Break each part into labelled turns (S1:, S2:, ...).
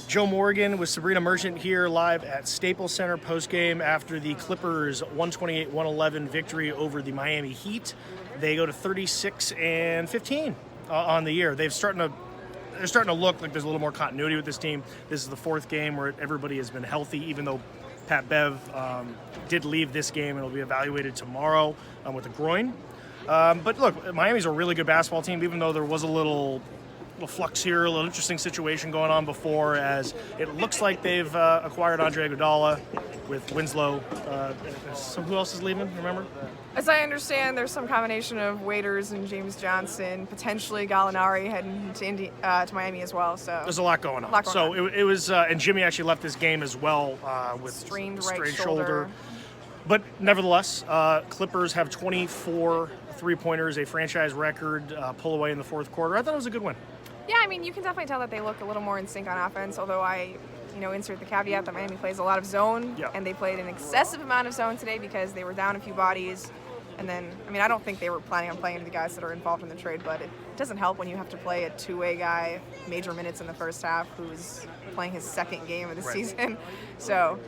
S1: Joe Morgan with Sabrina Merchant here live at Staples Center postgame after the Clippers 128-111 victory over the Miami Heat. They go to 36-15 on the year. They're starting to look like there's a little more continuity with this team. This is the fourth game where everybody has been healthy, even though Pat Bev did leave this game and will be evaluated tomorrow with a groin. But look, Miami's a really good basketball team, even though there was a little flux here, a little interesting situation going on before, as it looks like they've acquired Andre Iguodala with Winslow. Who else is leaving, remember?
S2: As I understand, there's some combination of Waiters and James Johnson, potentially Gallinari heading to Miami as well. So
S1: there's a lot going on. It was, and Jimmy actually left this game as well with
S2: strained
S1: right
S2: shoulder.
S1: But nevertheless, Clippers have 24 three-pointers, a franchise record pull away in the fourth quarter. I thought it was a good win.
S2: Yeah, I mean, you can definitely tell that they look a little more in sync on offense, although I insert the caveat that Miami plays a lot of zone, and they played an excessive amount of zone today because they were down a few bodies. And then, I mean, I don't think they were planning on playing the guys that are involved in the trade, but it doesn't help when you have to play a two-way guy major minutes in the first half who's playing his second game of the season. So,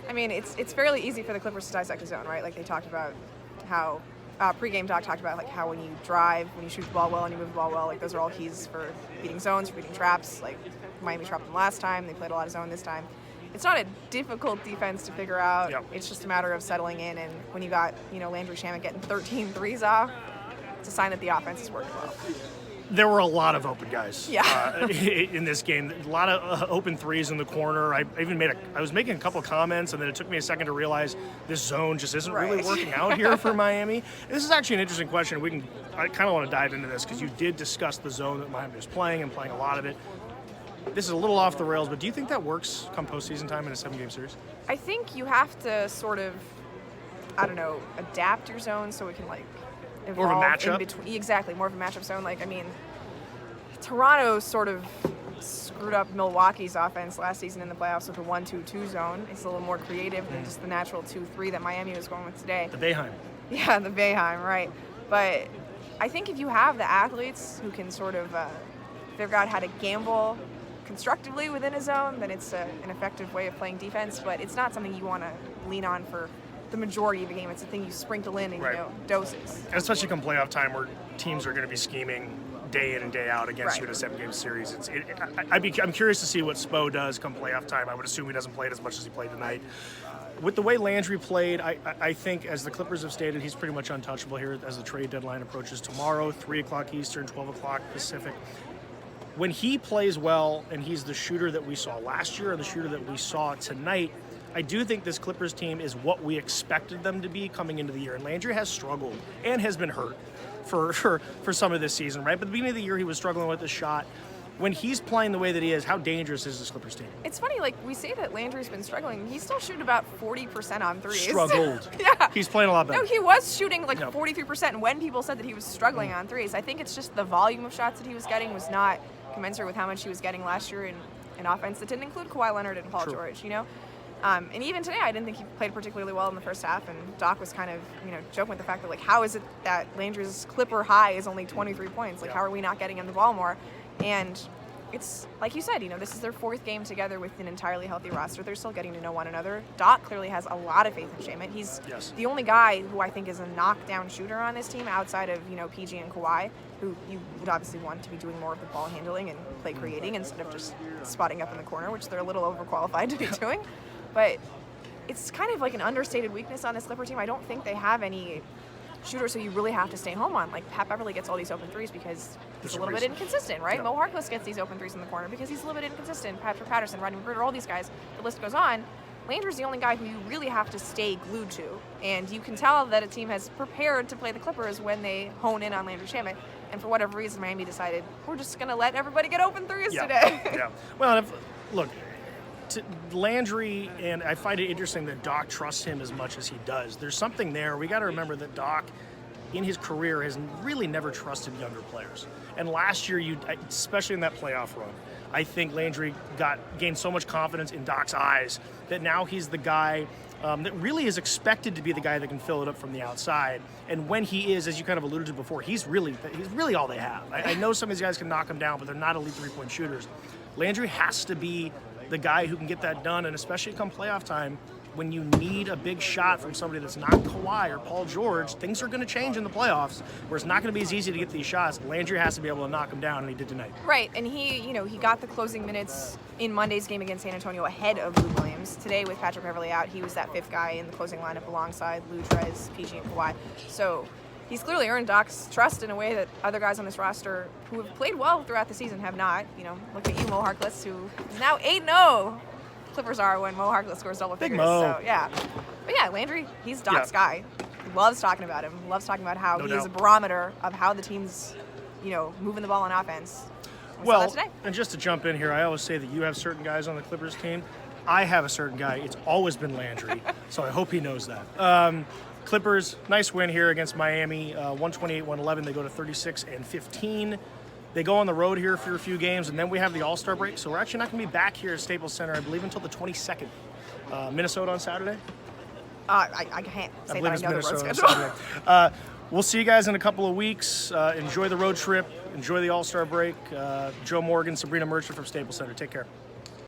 S2: I mean, it's fairly easy for the Clippers to dissect a zone, right? Like they talked about how pregame doc talked about like how when you drive, when you shoot the ball well and you move the ball well, like those are all keys for beating zones, for beating traps. Like Miami trapped them last time, they played a lot of zone this time. It's not a difficult defense to figure out. It's just a matter of settling in, and when you got Landry Shamet getting 13 threes off, it's a sign that the offense is working well.
S1: There were a lot of open guys in this game. A lot of open threes in the corner. I was making a couple of comments, and then it took me a second to realize this zone just isn't really working out here for Miami. This is actually an interesting question. I kind of want to dive into this because you did discuss the zone that Miami was playing and playing a lot of it. This is a little off the rails, but do you think that works come postseason time in a 7-game series?
S2: I think you have to sort of, adapt your zone so it can evolve
S1: more of a matchup?
S2: in between. Exactly, more of a matchup zone. Toronto sort of screwed up Milwaukee's offense last season in the playoffs with a 1-2-2 zone. It's a little more creative than just the natural 2-3 that Miami was going with today.
S1: The Boeheim.
S2: Yeah, the Boeheim, right. But I think if you have the athletes who can sort of figure out how to gamble constructively within a zone, then it's an effective way of playing defense. But it's not something you want to lean on for the majority of the game. It's a thing you sprinkle in in doses.
S1: And especially come playoff time where teams are going to be scheming day in and day out against you in a 7-game series. I'm curious to see what Spo does come playoff time. I would assume he doesn't play it as much as he played tonight. With the way Landry played, I think, as the Clippers have stated, he's pretty much untouchable here as the trade deadline approaches tomorrow, 3 o'clock Eastern, 12 o'clock Pacific. When he plays well and he's the shooter that we saw last year and the shooter that we saw tonight, I do think this Clippers team is what we expected them to be coming into the year. And Landry has struggled and has been hurt for some of this season, right? But at the beginning of the year, he was struggling with the shot. When he's playing the way that he is, how dangerous is this Clippers team?
S2: It's funny, we say that Landry's been struggling. He's still shooting about 40% on threes.
S1: Struggled.
S2: Yeah.
S1: He's playing a lot better.
S2: No, he was shooting 43% when people said that he was struggling on threes. I think it's just the volume of shots that he was getting was not commensurate with how much he was getting last year in offense that didn't include Kawhi Leonard and Paul George, And even today, I didn't think he played particularly well in the first half, and Doc was kind of, joking with the fact that, how is it that Landry's Clipper high is only 23 points? How are we not getting him the ball more? And it's, like you said, this is their fourth game together with an entirely healthy roster. They're still getting to know one another. Doc clearly has a lot of faith in Shamet. He's the only guy who I think is a knockdown shooter on this team outside of, PG and Kawhi, who you would obviously want to be doing more of the ball handling and play creating instead of just spotting up in the corner, which they're a little overqualified to be doing. But it's kind of like an understated weakness on this Clipper team. I don't think they have any shooters who you really have to stay home on. Pat Beverly gets all these open threes because he's a little bit inconsistent, right? Mo Harkless gets these open threes in the corner because he's a little bit inconsistent. Patrick Patterson, Rodney McGruder, all these guys, the list goes on. Landry's the only guy who you really have to stay glued to. And you can tell that a team has prepared to play the Clippers when they hone in on Landry Shamet. And for whatever reason, Miami decided, we're just going to let everybody get open threes today.
S1: Well, look, Landry, and I find it interesting that Doc trusts him as much as he does. There's something there. We got to remember that Doc, in his career, has really never trusted younger players. And last year, especially in that playoff run, I think Landry gained so much confidence in Doc's eyes that now he's the guy that really is expected to be the guy that can fill it up from the outside. And when he is, as you kind of alluded to before, he's really all they have. I know some of these guys can knock him down, but they're not elite three-point shooters. Landry has to be the guy who can get that done, and especially come playoff time, when you need a big shot from somebody that's not Kawhi or Paul George, things are going to change in the playoffs, where it's not going to be as easy to get these shots. Landry has to be able to knock them down, and he did tonight.
S2: Right, and he got the closing minutes in Monday's game against San Antonio ahead of Lou Williams. Today, with Patrick Beverley out, he was that fifth guy in the closing lineup alongside Lou, Trez, PG, and Kawhi. So he's clearly earned Doc's trust in a way that other guys on this roster who have played well throughout the season have not. Look at you, Mo Harkless, who is now 8-0. Clippers are when Mo Harkless scores double figures. So, yeah. But yeah, Landry, he's Doc's guy. He loves talking about him. Loves talking about how he is a barometer of how the team's, moving the ball on offense. We saw that today.
S1: And just to jump in here, I always say that you have certain guys on the Clippers team. I have a certain guy. It's always been Landry. So I hope he knows that. Clippers, nice win here against Miami. 128-111. They go to 36-15. They go on the road here for a few games, and then we have the All-Star break. So we're actually not going to be back here at Staples Center, I believe, until the 22nd. Minnesota on Saturday?
S2: I can't say that I know the road schedule.
S1: We'll see you guys in a couple of weeks. Enjoy the road trip. Enjoy the All-Star break. Joe Morgan, Sabrina Merchant from Staples Center. Take care.